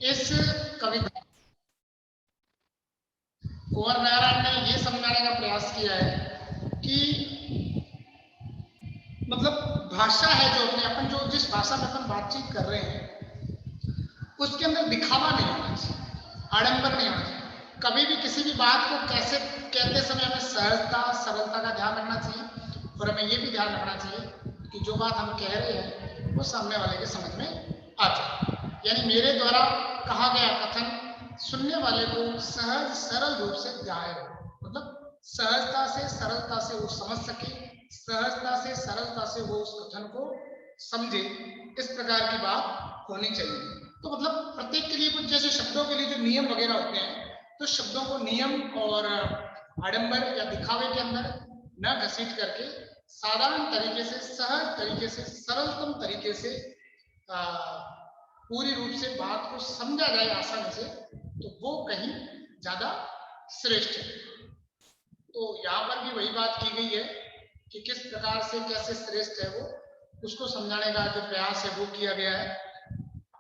इस कविता कुंवर नारायण ने ये समझाने का प्रयास किया है कि मतलब भाषा है जो अपने अपन जो जिस भाषा में अपन बातचीत कर रहे हैं उसके अंदर दिखावा नहीं होना चाहिए, आडंबर नहीं होना चाहिए। कभी भी किसी भी बात को कैसे कहते समय हमें सहजता सरलता का ध्यान रखना चाहिए और हमें ये भी ध्यान रखना चाहिए कि जो बात हम कह रहे हैं वो सामने वाले के समझ में आ जाए। यानी मेरे द्वारा कहा गया कथन सुनने वाले को सहज सरल रूप से जाए, मतलब सहजता से सरलता से वो समझ सके, सहजता से सरलता से वो उस कथन को समझे, इस प्रकार की बात होनी चाहिए। तो मतलब प्रत्येक के लिए कुछ जैसे शब्दों के लिए जो नियम वगैरह होते हैं, तो शब्दों को नियम और आडंबर या दिखावे के अंदर न घसीट करके साधारण तरीके से, सहज तरीके से, सरलतम तरीके से पूरी रूप से बात को समझा जाए आसानी से, तो वो कहीं ज्यादा श्रेष्ठ है। तो यहाँ पर भी वही बात की गई है कि किस प्रकार से कैसे श्रेष्ठ है वो, उसको समझाने का जो प्रयास है वो किया गया है।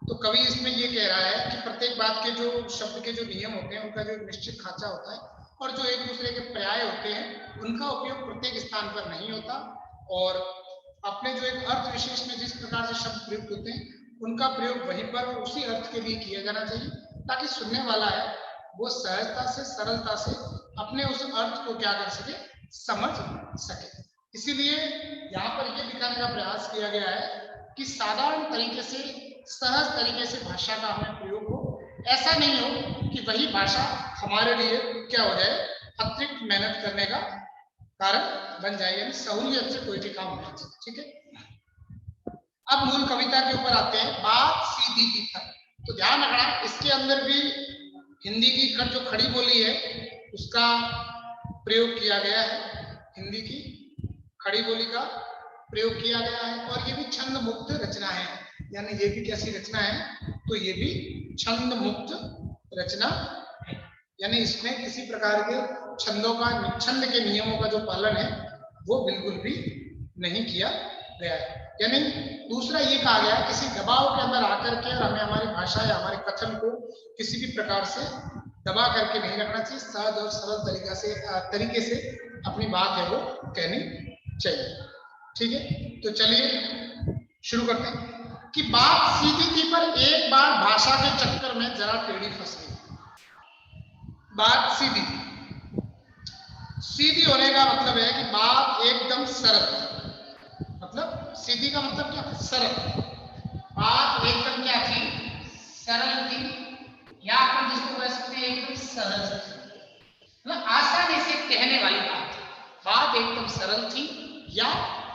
तो कवि इसमें ये कह रहा है कि प्रत्येक बात के जो शब्द के जो नियम होते हैं उनका जो एक निश्चित खांचा होता है और जो एक दूसरे के पर्याय होते हैं उनका उपयोग प्रत्येक स्थान पर नहीं होता, और अपने जो एक अर्थ विशेष में जिस प्रकार से शब्द प्रयुक्त होते हैं उनका प्रयोग वहीं पर उसी अर्थ के लिए किया जाना चाहिए, ताकि सुनने वाला है वो सहजता से सरलता से अपने उस अर्थ को क्या कर सके, समझ सके। इसीलिए यहाँ पर यह दिखाने का प्रयास किया गया है कि साधारण तरीके से, सहज तरीके से भाषा का हमें प्रयोग हो, ऐसा नहीं हो कि वही भाषा हमारे लिए क्या हो जाए, अतिरिक्त मेहनत करने का कारण बन जाए, यानी सहूलियत से कोई भी काम नहीं चले। ठीक है, अब मूल कविता के ऊपर आते हैं। बात सीधी की खट, तो ध्यान रखना इसके अंदर भी हिंदी की खट जो खड़ी बोली है उसका प्रयोग किया गया है, हिंदी की खड़ी बोली का प्रयोग किया गया है, और ये भी छंद मुक्त रचना है। यानी ये भी कैसी रचना है, तो ये भी छंद मुक्त रचना है, यानी इसमें किसी प्रकार के छंदों का, छंद के नियमों का जो पालन है वो बिल्कुल भी नहीं किया गया है। यानी दूसरा ये कहा गया है किसी दबाव के अंदर आकर के और हमें हमारी भाषा या हमारे कथन को किसी भी प्रकार से दबा करके नहीं रखना चाहिए, सहज और सरल तरीके से अपनी बात है वो कहनी चाहिए। ठीक है, तो चलिए शुरू करते हैं कि बात सीधी थी पर एक बार भाषा के चक्कर में जरा टेढ़ी फंस गई। बात सीधी थी, सीधी होने का मतलब है कि बात एकदम सरल, मतलब सीधी का मतलब क्या, सरल। बात एकदम क्या थी, सरल थी, या अपन जिसको कह सकते हैं एकदम सहज थी, मतलब आसानी से कहने वाली बात थी। बात एकदम सरल थी या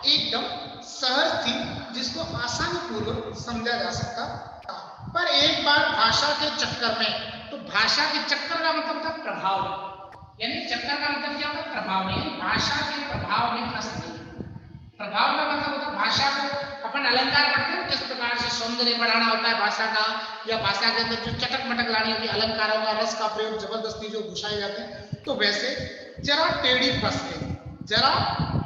एकदम सहज थी, जिसको आसानी पूर्वक समझा जा सकता था। पर एक बार भाषा के चक्कर में, तो भाषा के चक्कर का मतलब था प्रभाव, यानी चक्कर का मतलब क्या होता है, प्रभाव में, भाषा के प्रभाव में फंस गई। प्रभाव का मतलब होता है भाषा को अपन अलंकार करते हैं, किस प्रकार से सौंदर्य बढ़ाना होता है भाषा का, या भाषा के अंदर जो चटक मटक लानी होती है, अलंकारों का रस का प्रयोग जबरदस्ती जो घुसाए जाते हैं, तो वैसे जरा टेढ़ी फंस गई, जरा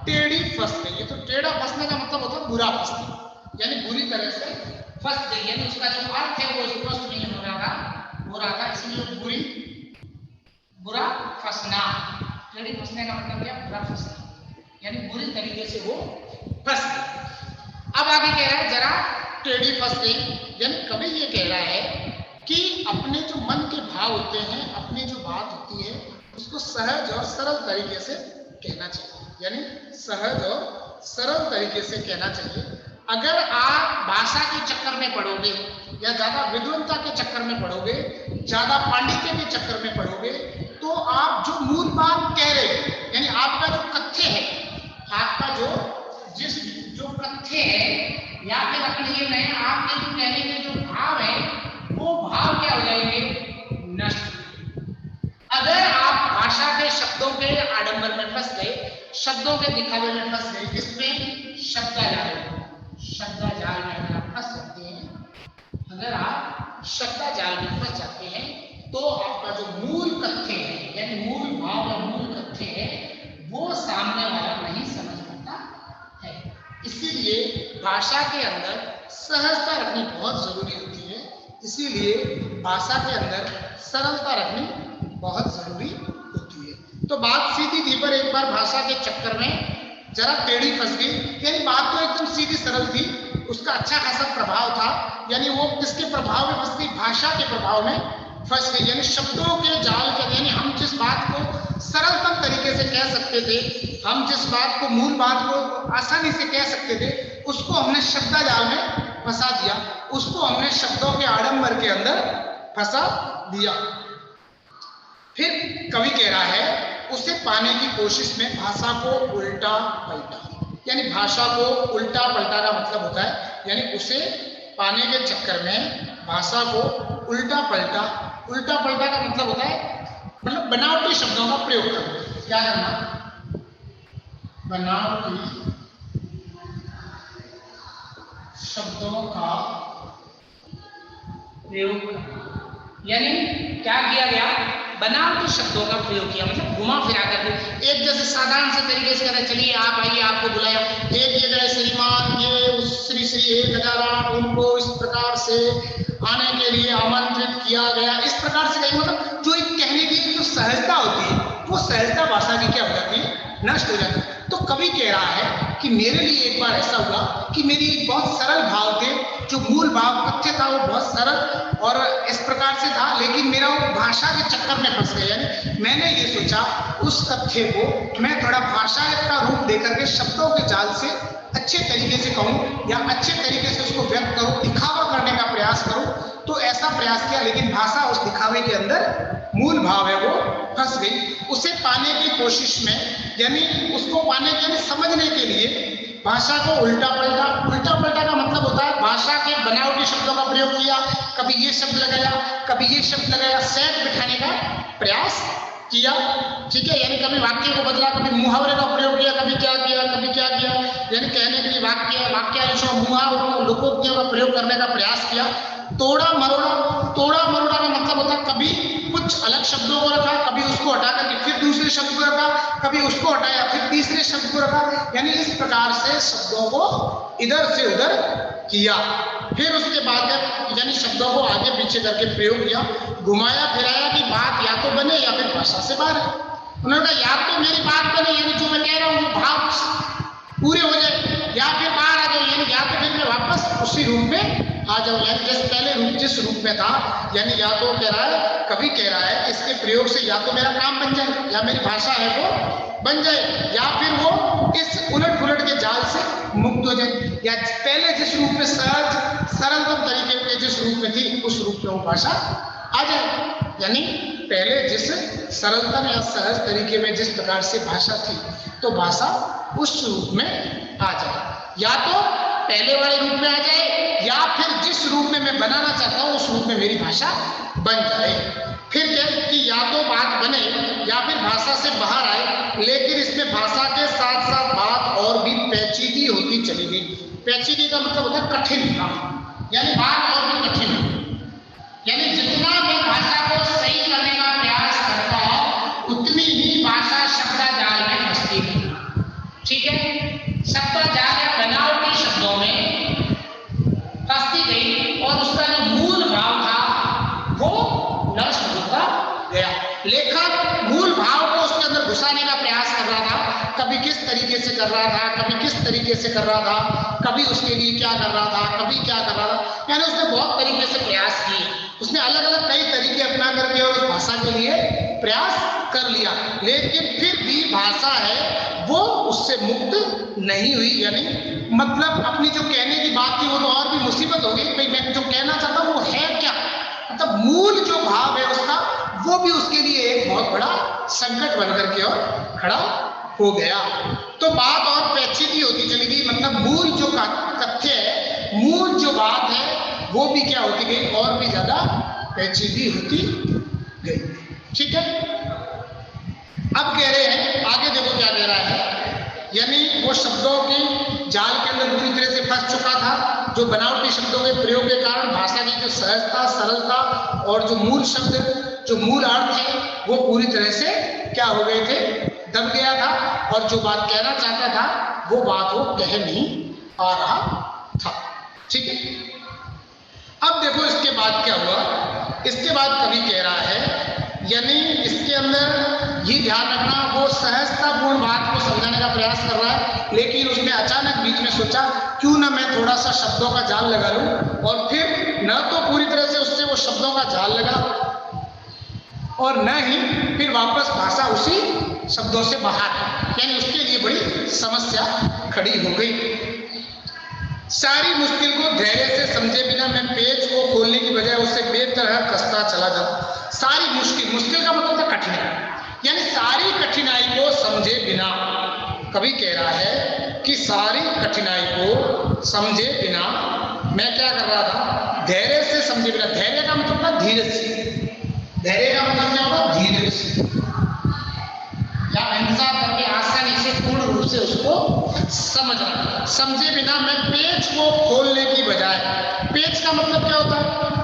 टेढ़ी फंस गई। ये तो टेढ़ा फंसने का मतलब होता है बुरा फंसना, यानी बुरी तरह से फंस गई, यानी उसका जो अर्थ है वो स्पष्ट नहीं हो रहा था, इसलिए बुरी, बुरा फंसना, टेढ़ी फंसने का मतलब क्या, बुरा फंसना, यानी बुरी तरीके से वो फंस गई। अब आगे कह रहा है जरा टेढ़ी फंस गई, यानी कवि ये कह रहा है कि अपने जो मन के भाव होते हैं, अपनी जो बात होती है उसको सहज और सरल तरीके से कहना चाहिए, यानी सहज और सरल तरीके से कहना चाहिए। अगर आप भाषा के चक्कर में पड़ोगे, या ज्यादा विद्वता के चक्कर में पड़ोगे, ज्यादा पांडित्य के चक्कर में पड़ोगे, तो आप जो मूल बात कह रहे हो, यानी आपका जो कथ्य है, आपका जो जो कथ्य है, या फिर अपने ये नहीं, आपके जो कहने के जो भाव है वो भाव क्या हो जाएंगे, नष्ट। अगर आप भाषा के शब्दों के आडंबर में फंस गए, शब्दों के दिखावे में फंस गए, जिसमें शब्दाजाल में अगर आप फंस जाते हैं, अगर आप शब्दाजाल में फंस जाते हैं, तो आपका जो मूल कथ्य है, यानी मूल भाव या मूल कथ्य है, वो सामने वाला नहीं समझ पाता है। इसीलिए भाषा के अंदर सहजता रखनी बहुत जरूरी होती है। इसीलिए भाषा के अंदर सरलता रखनी बहुत जरूरी होती है। तो बात सीधी थी, पर एक बार भाषा के चक्कर में जरा टेढ़ी फंस गई। यानी बात तो एकदम सीधी सरल थी, उसका अच्छा खासा प्रभाव था, यानी वो किसके प्रभाव में फंस गई, भाषा के प्रभाव में फंस गई। यानी शब्दों के जाल के, यानी हम जिस बात को सरलतम तरीके से कह सकते थे, हम जिस बात को, मूल बात को आसानी से कह सकते थे, उसको हमने शब्दा जाल में फंसा दिया, उसको हमने शब्दों के आडंबर के अंदर फंसा दिया। फिर कवि कह रहा है, उसे पाने की कोशिश में भाषा को उल्टा पलटा। यानी भाषा को उल्टा पलटा का मतलब होता है, यानी उसे पाने के चक्कर में भाषा को उल्टा पलटा। उल्टा पलटा का मतलब होता है, मतलब बनावटी शब्दों का प्रयोग करना। क्या करना, बनावटी शब्दों का प्रयोग करना। यानी क्या किया गया, बनावटी शब्दों का प्रयोग किया, मतलब घुमा फिरा करके। एक जैसे साधारण से तरीके से कहते, चलिए आप आइए, आपको बुलाया, एक ये गए श्रीमान, ये उस श्री श्री 1008, उनको इस प्रकार से आने के लिए आमंत्रित किया गया, इस प्रकार से कहीं, मतलब जो एक कहने की जो सहजता होती है, वो सहजता भाषा की क्या हो जाती है, नष्ट हो जाती है। तो कवि कह रहा है कि मेरे लिए एक बार ऐसा हुआ कि मेरी एक बहुत सरल भाव थे, जो मूल भाव तथ्य था वो बहुत सरल और इस प्रकार से था, लेकिन मेरा वो भाषा के चक्कर में फंस गया। यानी मैंने ये सोचा उस तथ्य को मैं थोड़ा भाषा का रूप देकर के शब्दों के जाल से अच्छे तरीके से कहूँ या अच्छे तरीके से उसको व्यक्त करूँ, दिखावा करने का प्रयास करूँ। तो ऐसा प्रयास किया, लेकिन भाषा उस दिखावे के अंदर मूल भाव है वो फंस गई। उसे पाने की कोशिश में, यानी उसको पाने के लिए, समझने के लिए भाषा को उल्टा पलटा। उल्टा पलटा का मतलब होता है भाषा के बनावटी शब्दों का प्रयोग किया, कभी ये शब्द लगाया, कभी ये शब्द लगाया, सेट बिठाने का प्रयास किया। ठीक है, यानी कभी वाक्य को बदला, कभी मुहावरे का प्रयोग किया, कभी क्या किया, कभी क्या किया, यानी कहने के लिए वाक्यांशों, मुहावरों, लोकोक्तियों का प्रयोग करने का प्रयास किया। तोड़ा मरोड़ा, तोड़ा मरोड़ा का मतलब होता है कभी कुछ अलग शब्दों को रखा, कभी उसको हटा करके फिर दूसरे शब्द को रखा, कभी उसको हटाया फिर तीसरे शब्द को रखा, यानी इस प्रकार से शब्दों को इधर से उधर किया। फिर उसके बाद यानी शब्दों को आगे पीछे करके प्रयोग किया, घुमाया फिराया कि बात या तो बने या फिर भाषा से बाहर है। उन्होंने कहा या तो मेरी बात बने, यानी जो मैं कह रहा हूँ वो भाव पूरे हो जाए, या फिर बाहर आ जाओ, यानी या तो फिर मैं वापस उसी रूप में आ जाओ, यानी जैसे पहले रूप जिस रूप में था। यानी या तो कह रहा है, कभी कह रहा है इसके प्रयोग से या तो मेरा काम बन जाए, या मेरी भाषा है वो बन जाए, या फिर वो इस उलट पुलट के जाल से मुक्त हो जाए, या पहले जिस रूप में सहज सरलतम तरीके के जिस रूप में थी उस रूप में वो भाषा आ जाए। यानी पहले जिस सरलतम या सहज तरीके में जिस प्रकार से भाषा थी, तो भाषा उस रूप में आ जाए, या तो पहले वाले रूप में आ जाए, या फिर जिस रूप में मैं बनाना चाहता हूं उस रूप में मेरी भाषा बन जाए। फिर क्या कि या तो बात बने या फिर भाषा से बाहर आए, लेकिन इसमें भाषा के साथ साथ बात और भी पेचीदी होती चली गई। पेचीदी का मतलब होता है कठिन, यानी बात और भी कठिन, यानी जितना मैं भाषा को सही करने का प्रयास करता हूं उतनी ही भाषा शब्दा जाल में फंसती है। ठीक है, शब्दा जाल या बनावटी शब्दों में फंसती गई और उसका जो मूल भाव था वो नष्ट होता गया। लेखक मूल भाव को उसके अंदर घुसाने का प्रयास कर रहा था, कभी किस तरीके से कर रहा था, कभी किस तरीके से कर रहा था, कभी उसके लिए क्या कर रहा था, कभी क्या कर रहा था, यानी उसने बहुत तरीके से प्रयास किए। उसने अलग अलग कई तरीके अपना करके और उस भाषा के लिए प्रयास कर लिया, लेकिन फिर भी भाषा है वो उससे मुक्त नहीं हुई। यानी मतलब अपनी जो कहने की बात थी वो तो और भी मुसीबत हो गई, भाई मैं जो कहना चाहता हूँ वो है क्या, मतलब मूल जो भाव है उसका वो भी उसके लिए एक बहुत बड़ा संकट बनकर के और खड़ा हो गया। तो बात और पेचीदी होती चली गई, मतलब मूल जो तथ्य है, मूल जो बात है वो भी क्या होती गई, और भी ज्यादा पेचीदी होती गई। ठीक है, अब कह रहे हैं आगे देखो क्या कह रहा है, यानी वो शब्दों की जाल के अंदर पूरी तरह से फंस चुका था, जो बनावटी शब्दों के प्रयोग के कारण भाषा की जो सहजता, सरलता और जो मूल शब्द, जो मूल अर्थ है वो पूरी तरह से क्या हो गए थे, दब गया था, और जो बात कहना चाहता था वो बात वो कह नहीं आ रहा था। ठीक है, अब देखो इसके बाद क्या हुआ, इसके बाद कवि कह रहा है, यानी इसके अंदर ये ध्यान रखना, वो सहजतापूर्ण बात को समझाने का प्रयास कर रहा है, लेकिन उसने अचानक बीच में सोचा क्यों ना मैं थोड़ा सा शब्दों का जाल लगा लूं, और फिर न तो पूरी तरह से उससे वो शब्दों का जाल लगा और न ही फिर वापस भाषा उसी शब्दों से बाहर, यानी उसके लिए बड़ी समस्या खड़ी हो गई। सारी मुश्किल को धैर्य से समझे बिना मैं पेज को खोलने की बजाय उससे बेतरह कसता चला जाऊं। सारी मुश्किल, मुश्किल का मतलब था कठिनाई, यानी सारी कठिनाई को समझे बिना, कवि कह रहा है कि सारी कठिनाई को समझे बिना मैं क्या कर रहा था, धैर्य से समझे बिना। धैर्य का मतलब था धीरज से, धैर्य का मतलब क्या होगा, धीरज से या अहिंसा करके आसानी से पूर्ण रूप से उसको समझना। समझे बिना मैं पेज को खोलने की बजाय, पेज का मतलब क्या होता है,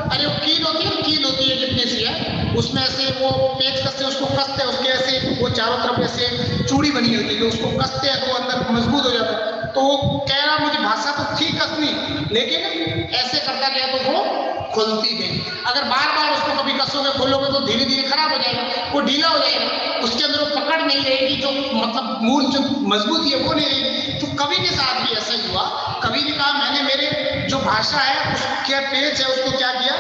अरे वो कील होती है, कील होती है कितनी सी है, उसमें ऐसे वो पेज कसते उसको कसते, उसके ऐसे वो चारों तरफ ऐसे चूड़ी बनी होती है, तो उसको कसते हैं तो अंदर मजबूत हो जाता है। तो वो कह रहा मुझे भाषा तो थी कसनी, लेकिन ऐसे करता गया तो वो खुलती गई। अगर बार बार उसको कभी कसोगे खोलोगे तो धीरे धीरे खराब हो जाएगा, वो ढीला हो जाएगा, उसके अंदर वो पकड़ नहीं रहेगी, जो मतलब मूल जो मजबूती है वो नहीं रहेगी। तो कवि के साथ भी ऐसा ही हुआ। कवि ने कहा मैंने मेरे जो भाषा है उसके पेज है उसको क्या किया,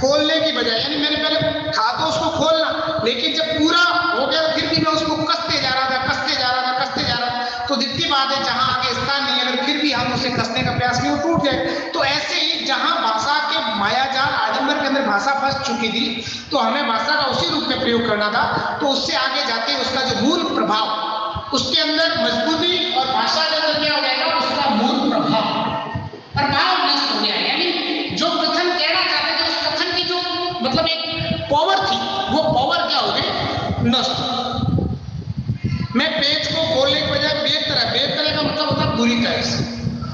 खोलने की बजाय, यानी मैंने पहले था तो उसको खोलना, लेकिन जब पूरा हो गया फिर भी मैं उसको कसते जा रहा था, कसते जा रहा था, कसते जा रहा था। तो दिखती बात है जहां आगे स्थान नहीं है, अगर फिर भी हम उसे कसने का प्रयास किए टूट जाए। तो ऐसे ही जहां भाषा के मायाजाल आडंबर के अंदर भाषा फंस चुकी थी, तो हमें भाषा का उसी रूप में प्रयोग करना था। तो उससे आगे जाके उसका जो मूल प्रभाव, उसके अंदर मजबूती और भाषा के अंदर क्या हो जाएगा, उसका मूल प्रभाव नष्ट हो गया। यानी जो कथन कहना चाहते थे उस कथन की जो मतलब एक पावर थी, वो पावर क्या हो गई, नष्ट। मैं पेज को खोलने की बजाय बेतरह, बेतरह का मतलब होता है बुरी तरह से,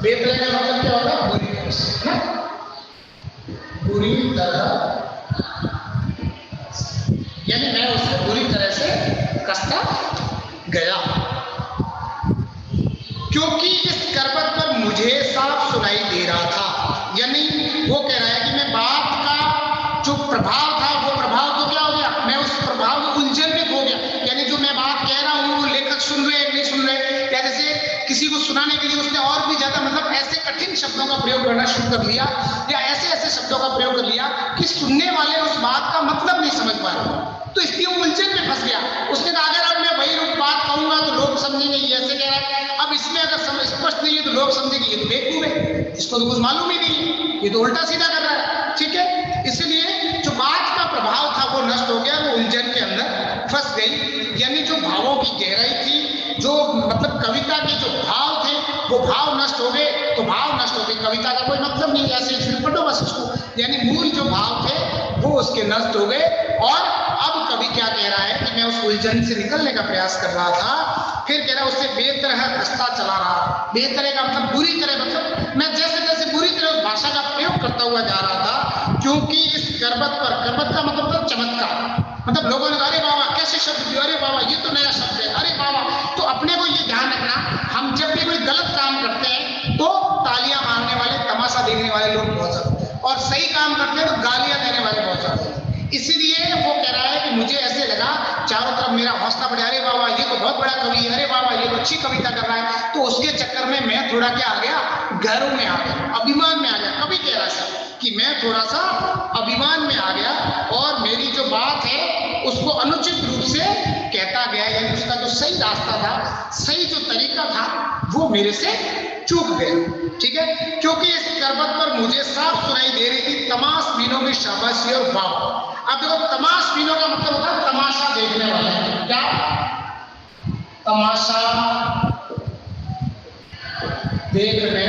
बेतरह का मतलब क्या होगा, बुरी तरह से, है ना, बुरी तरह, यानी मैं उसे बुरी तरह से कसता गया, क्योंकि इस करवट पर मुझे साफ सुनाई दे रहा था। यानी वो कह रहा है कि मैं बात का जो प्रभाव था, वो प्रभाव तो क्या हो गया, मैं उस प्रभाव में उलझन में खो गया। यानी जो मैं बात कह रहा हूँ वो लेखक सुन रहे नहीं सुन रहे, या जैसे किसी को सुनाने के लिए उसने और भी ज्यादा मतलब ऐसे कठिन शब्दों का प्रयोग करना शुरू कर लिया, या ऐसे ऐसे शब्दों का प्रयोग कर लिया कि सुनने वाले उस बात का मतलब नहीं समझ पा रहे, तो इसलिए वो उलझन में फंस गया। उसने कहा अगर अब मैं वही रूप बात कहूंगा तो लोग समझेंगे ये ऐसे कह रहा है, अब इसमें अगर स्पष्ट नहीं है तो लोग समझेंगे ये तो बेवकूफ है, इसको तो कुछ मालूम ही नहीं है, ये तो उल्टा सीधा कर रहा है, ठीक है। इसलिए जो बात का प्रभाव था वो नष्ट हो गया, वो उलझन के अंदर फंस गई। यानी जो भावों की गहराई थी, जो मतलब कविता के जो भाव थे, वो भाव नष्ट हो गए। तो भाव नष्ट हो गए, कविता का कोई मतलब नहीं, ऐसे फिर पढ़ो बस उसको, यानी मूल जो भाव थे वो उसके नष्ट हो गए। और अब कवि क्या कह रहा है कि मैं उस उलझन से निकलने का प्रयास कर रहा था, फिर कह रहा है उससे बेतरह कसता चला रहा। बेतरह का मतलब बुरी तरह, मतलब मैं जैसे जैसे बुरी तरह उस भाषा का प्रयोग करता हुआ जा रहा था, क्योंकि इस करवट पर, करवट का मतलब था चमत्कार, मतलब लोगों ने अरे बाबा कैसे शब्द दिए, अरे बाबा ये तो नया शब्द है, अरे बाबा। तो अपने को ये ध्यान रखना, हम जब भी कोई गलत काम करते हैं तो तालियां मारने वाले, तमाशा देखने वाले लोग बहुत ज्यादा, और सही काम करते हैं तो गालियां देने वाले बहुत ज्यादा। इसीलिए वो कह रहा है कि मुझे ऐसे लगा चारों तरफ मेरा हौसला बढ़ा, अरे बाबा ये तो बहुत बड़ा कवि है, अरे बाबा ये तो अच्छी कविता कर रहा है। तो उसके चक्कर में मैं थोड़ा क्या आ गया, घरों में आ गया, अभिमान में आ गया। कवि कह रहा है कि मैं थोड़ा सा अभिमान में आ गया और मेरी जो बात है उसको अनुचित रूप से कहता गया, यानी उसका जो सही रास्ता था, सही जो तरीका था वो मेरे से चूक गया, ठीक है। क्योंकि इस करवट पर मुझे साफ सुनाई दे रही थी तमाशबीनों की शाबाशी और वाह। अब देखो तमाशबीनों का मतलब होता है तमाशा देखने वाले, क्या तमाशा देखने वाले,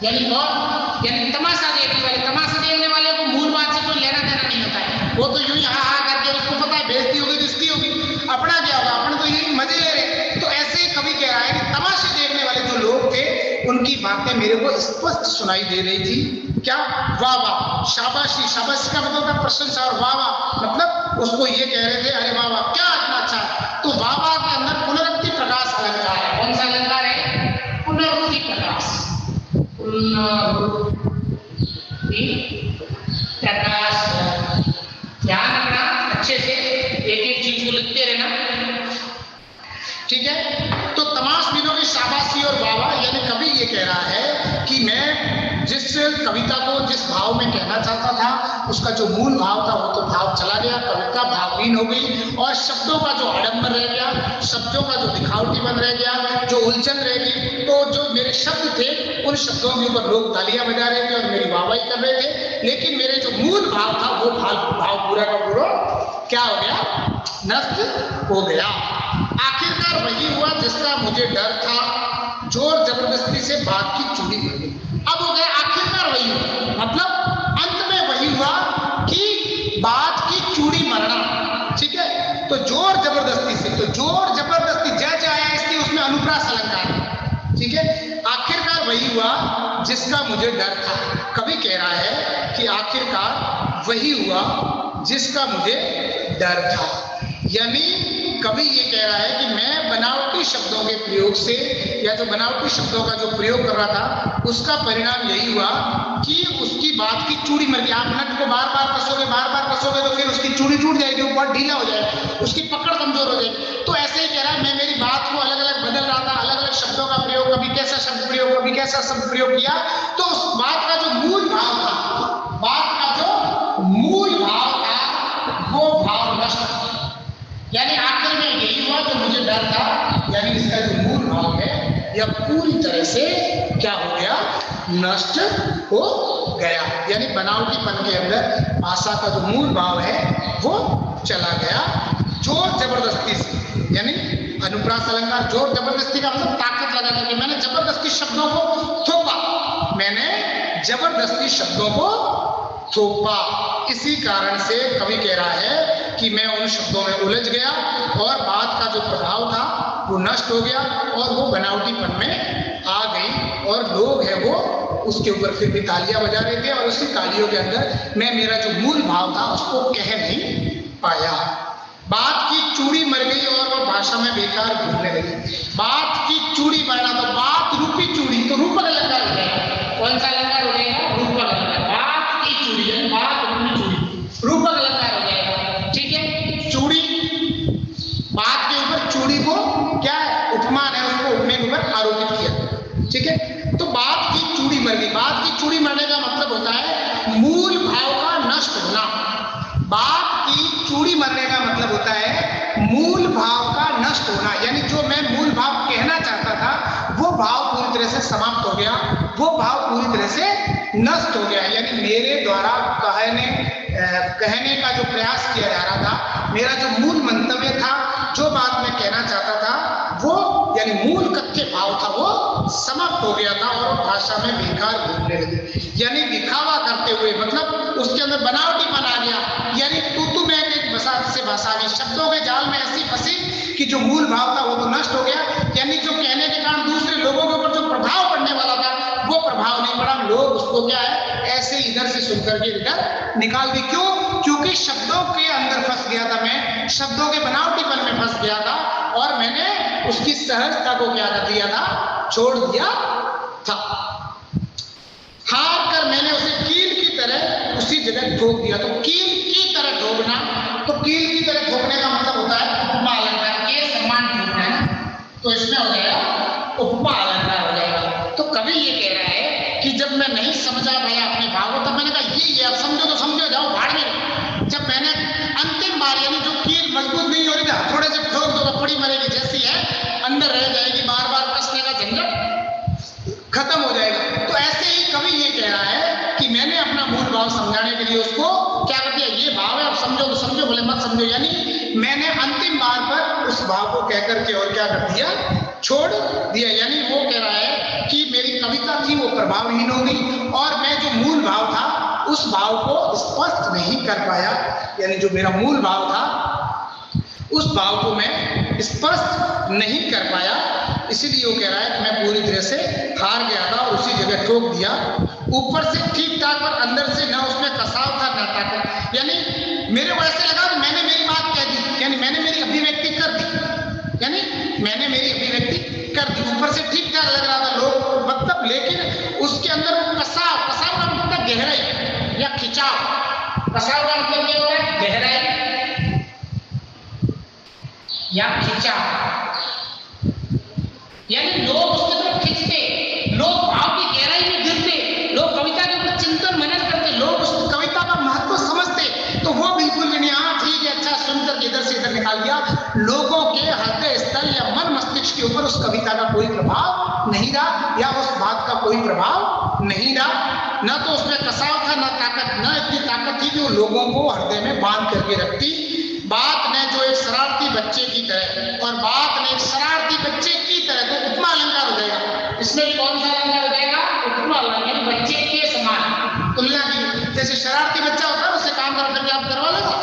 यानी कौन, यानी तमाशा देखने वाले। तमाशा देखने वाले को मूल बात से कोई लेना देना नहीं होता है, वो तो यूं ही हा हा करके उसको पता है बेइज्जती होगी तो इसकी होगी, अपना क्या होगा, अपने तो यही मजे ले रहे। तो ऐसे ही कवि कह रहा है कि तमाशे देखने वाले जो लोग थे उनकी बातें मेरे को स्पष्ट सुनाई दे रही थी। क्या, वाह वाह, शाबाशी। शाबाशी का मतलब था प्रशंसा, और वाह वाह मतलब उसको ये कह रहे थे अरे वाह वाह क्या इतना अच्छा। तो वाह वाह के अंदर पुनरुक्ति प्रकाश अलंकार है। कौन सा अलंकार है, पुनरुक्ति प्रकाश, पुनरुक्ति प्रकाश। ध्यान रखना अच्छे से, एक एक चीज को लिखते रहना, ठीक है। तो तमाशबीनों की शाबाशी और वाह, यानी कवि ये कह रहा है कि मैं जिस कविता को जिस भाव में कहना चाहता था उसका जो मूल भाव था वो तो भाव चला गया, कविता भावहीन हो गई और शब्दों का जो आडंबर रह गया, शब्दों का जो दिखावटीपन रह गया, जो उलझन रह गई। तो जो मेरे शब्द थे उन शब्दों के ऊपर लोग तालियां बजा रहे थे और मेरी वाहवाही कर रहे थे, लेकिन मेरे जो मूल भाव था वो भाव पूरा का पूरा क्या हो गया, नष्ट हो गया। आखिरकार वही हुआ जिसका मुझे डर था, जोर जबरदस्ती से बात की चूड़ी भर गई। अब हो गया आखिरकार वही हुआ, मतलब अंत में वही हुआ कि बात की चूड़ी मरना, ठीक है। तो जोर जबरदस्ती से, तो जोर जबरदस्ती जय आया इसलिए उसमें अनुप्रास अलंकार, ठीक है। आखिरकार वही हुआ जिसका मुझे डर था। कवि कह रहा है कि आखिरकार वही हुआ जिसका मुझे डर था, यानी कवि ये कह रहा है कि मैं बनावटी शब्दों के प्रयोग से या जो बनावटी शब्दों का जो प्रयोग कर रहा था उसका परिणाम यही हुआ कि उसकी बात की चूड़ी मर गई। आप नट को बार बार कसोगे तो फिर उसकी चूड़ी टूट जाएगी, वो बहुत ढीला हो जाएगा, उसकी पकड़ कमजोर हो जाएगी। तो ऐसे ही कह रहा है, मैं मेरी बात को अलग अलग बदल रहा था, अलग अलग शब्दों का प्रयोग, कभी कैसा शब्द प्रयोग, कभी कैसा शब्द प्रयोग किया, तो उस बात का जो मूल भाव था, बात का जो मूल भाव था वो भाव नष्ट था। यानी आखिर में यही हुआ जो मुझे डर था, यानी इसका जो मूल भाव है यह पूरी तरह से क्या हो गया, नष्ट हो गया। यानी बनावटीपन के अंदर भाषा का जो मूल भाव है वो चला गया जोर जबरदस्ती से। यानी अनुप्रास अलंकार, जोर जबरदस्ती का मतलब ताकत लगा करके, मैंने जबरदस्ती शब्दों को थोपा, मैंने जबरदस्ती शब्दों को थोपा। इसी कारण से कवि कह रहा है कि मैं उन शब्दों में उलझ गया और बात का जो प्रभाव था वो नष्ट हो गया और वो बनावटीपन में आ गई और लोग हैं वो उसके ऊपर फिर भी तालियां बजा रहे थे और उसी तालियों के अंदर मैं मेरा जो मूल भाव था उसको कह नहीं पाया। बात की चूड़ी मर गई और वो भाषा में बेकार घूमने लगी। बात की चूड़ी मरना, तो बात रूपी चूड़ी, तो रूपक अलंकार हो जाएगा। कौन सा अलंकार हो जाएगा, रूपक अलंकार। बात की चूड़ी है, बात रूपी चूड़ी, रूपक अलंकार हो जाएगा, ठीक है। चूड़ी, बात के ऊपर चूड़ी को क्या है, उपमान है, उसको उपमे के ऊपर आरोपित किया, ठीक है। तो बात की चूड़ी मर गई, बात की चूड़ी मरने का मतलब होता है मूल भाव का नष्ट होना। बात की चूड़ी मरने का मतलब होता है मूल भाव का नष्ट होना, यानी जो मैं मूल भाव कहना चाहता था वो भाव पूरी तरह से समाप्त हो गया, वो भाव पूरी तरह से नष्ट हो गया। यानी मेरे द्वारा कहने का जो प्रयास किया जा रहा था, मेरा जो मूल मंतव्य था, जो बात मैं कहना चाहता था वो यानी मूल कथ्य भाव था वो समाप्त हो गया था और भाषा में बेकार घूमने लगी। यानी दिखावा करते हुए, मतलब उसके अंदर बनावटीपन आ गया, यानी तू मैं एक बसात से भाषा में शब्दों के जाल में ऐसी फंसी कि जो मूल भाव था वो तो नष्ट हो गया। यानी जो कहने के कारण दूसरे लोगों के ऊपर जो प्रभाव पड़ने वाला था वो प्रभाव नहीं पड़ा, लोग उसको क्या है ऐसे इधर से सुन करके इधर निकाल दी। क्यों? क्योंकि शब्दों के अंदर फंस गया था, मैं शब्दों के बनावटीपन में फंस गया था और मैंने उसकी सहजता को क्या कर दिया था, छोड़ दिया था। हार कर मैंने उसे कील की तरह उसी जगह ठोक दिया। तो कील की तरह ठोकना, तो कील की तरह ठोकने का मतलब होता है उपमा अलंकार के सम्मान ठोकना है, तो इसमें हो जाएगा उपमा अलंकार हो जाएगा। तो कवि ये कह रहा है कि जब मैं नहीं समझा भैया अपने भाव को, तब मैंने कहा ये अब समझो तो समझो, जाओ भाड़ में। जब मैंने अंतिम बार यानी जो कील मजबूत नहीं हो रही थी, थोड़े से ठोक दो तो पड़ी मरेगी जैसी है, अंदर रह जाएगी, बार बार कसने का झंझट खत्म हो जाएगा। तो ऐसे ही कवि ये कह रहा है कि मैंने अपना मूल भाव समझाने के लिए उसको क्या कर दिया, ये भाव है अब समझो तो समझो, बोले मत समझो। यानी मैंने अंतिम बार पर उस भाव को कह करके और क्या कर दिया, छोड़ दिया। यानी वो कह रहा है कि मेरी कविता थी वो प्रभावहीन हो गई और मैं जो मूल भाव था उस भाव को स्पष्ट नहीं कर पाया। यानी जो मेरा मूल भाव था उस भाव को मैं स्पष्ट नहीं कर पाया, इसीलिए वो कह रहा है कि मैं पूरी तरह से हार गया था और उसी जगह ठोक दिया। ऊपर से ठीक ठाक और अंदर से ना उसमें कसाव था ना ताकत। यानी मेरे को ऐसे लगा कि मैंने मेरी बात कह दी, यानी मैंने मेरी अभिव्यक्ति कर दी, यानी मैंने मेरी अभिव्यक्ति कर दी। ऊपर से ठीक ठाक लग रहा था लोग मतलब, लेकिन उसके अंदर वो कसाव का मतलब गहराई, खिंचाव। कसाव का मतलब क्या होता है? गहराई या खिंचाव, यानी लोग उसकी तरफ खिंचते, लोग भाव की गहराई में गिरते, लोग कविता के ऊपर चिंतन मनन करते, लोग उस कविता का महत्व समझते। तो वो बिल्कुल भी नहीं, हाँ ठीक है, अच्छा सुनकर इधर से इधर निकाल दिया, लोगों के हृदय स्थल या मन मस्तिष्क के ऊपर उस कविता का कोई प्रभाव नहीं रहा, या उस बात का कोई प्रभाव नहीं रहा। न तो उसमें कसाव था, न ताकत, न इतनी ताकत थी कि वो लोगों को हृदय में बांध करके रखती। बात ने जो एक शरारती बच्चे की तरह, और बात ने एक शरारती बच्चे की तरह, तो उपमा अलंकार हो जाएगा इसमें भी। कौन सा अलंकार हो जाएगा? उपमा अलंकार, बच्चे के समान तुलना की। जैसे शरारती बच्चा होता है उससे काम करा करके आप करवा लेगा,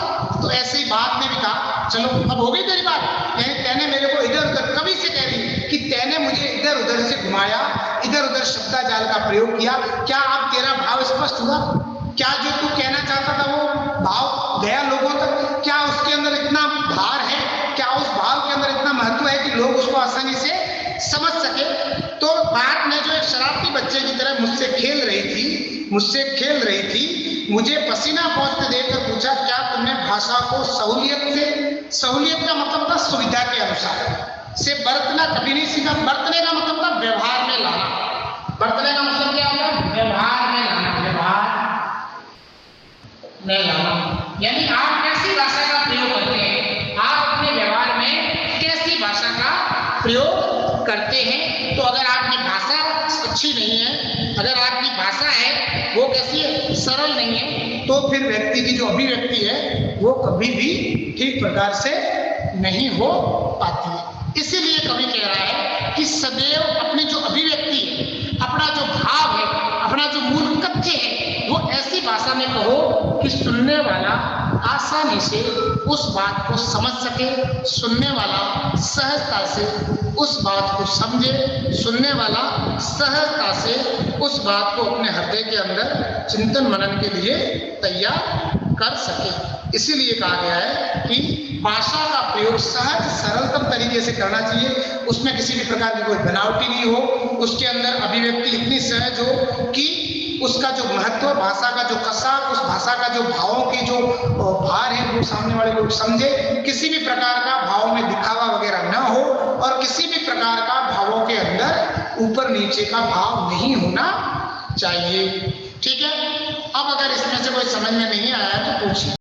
तो ऐसे ही बात ने भी कहा चलो अब हो गई तेरी बात, यानी तैने मेरे को इधर उधर, कवि से कह रही कि तैने मुझे इधर उधर से घुमाया, इधर उधर शब्दाजाल का प्रयोग किया, क्या अब तेरा भाव स्पष्ट हुआ? क्या जो तू कहना चाहता था वो भाव गया लोगों तक? क्या उसके अंदर इतना भार है, क्या उस भाव के अंदर इतना महत्व है कि लोग उसको आसानी से समझ सके? तो बात ने जो एक शरारती बच्चे की तरह मुझसे खेल रही थी, मुझे पसीना पहुंचते देखकर पूछा क्या तुमने भाषा को सहूलियत का मतलब था सुविधा के अनुसार से बरतना कभी नहीं सीखा। बरतने का मतलब था व्यवहार में लाना। बरतने का मतलब क्या होता है? व्यवहार में लाना, व्यवहार में लाना, यानी आप कैसी भाषा का प्रयोग करते हैं, आप अपने व्यवहार में कैसी भाषा का प्रयोग करते हैं। तो अगर आपकी भाषा अच्छी नहीं है, अगर आपकी भाषा है वो कैसी है? सरल नहीं है, तो फिर व्यक्ति की जो अभिव्यक्ति है वो कभी भी ठीक प्रकार से नहीं हो पाती है। इसीलिए कवि कह रहा है कि सदैव अपनी जो अभिव्यक्ति है, अपना जो भाव है, अपना जो मूल कथ्य है, वो ऐसी भाषा में कहो कि सुनने वाला आसानी से उस बात को समझ सके, सुनने वाला सहजता से उस बात को समझे, सुनने वाला सहजता से उस बात को अपने हृदय के अंदर चिंतन मनन के लिए तैयार कर सके। इसीलिए कहा गया है कि भाषा का प्रयोग सहज सरलतम तरीके से करना चाहिए, उसमें किसी भी प्रकार की कोई बनावटी नहीं हो, उसके अंदर अभिव्यक्ति इतनी सहज हो कि उसका जो महत्व, भाषा का जो कसाव, उस भाषा का जो भावों की जो भार है वो सामने वाले लोग समझे, किसी भी प्रकार का भाव में दिखावा वगैरह न हो, और किसी भी प्रकार का भावों के अंदर ऊपर नीचे का भाव नहीं होना चाहिए। ठीक है, अब अगर इसमें से कोई समझ में नहीं आया तो पूछिए।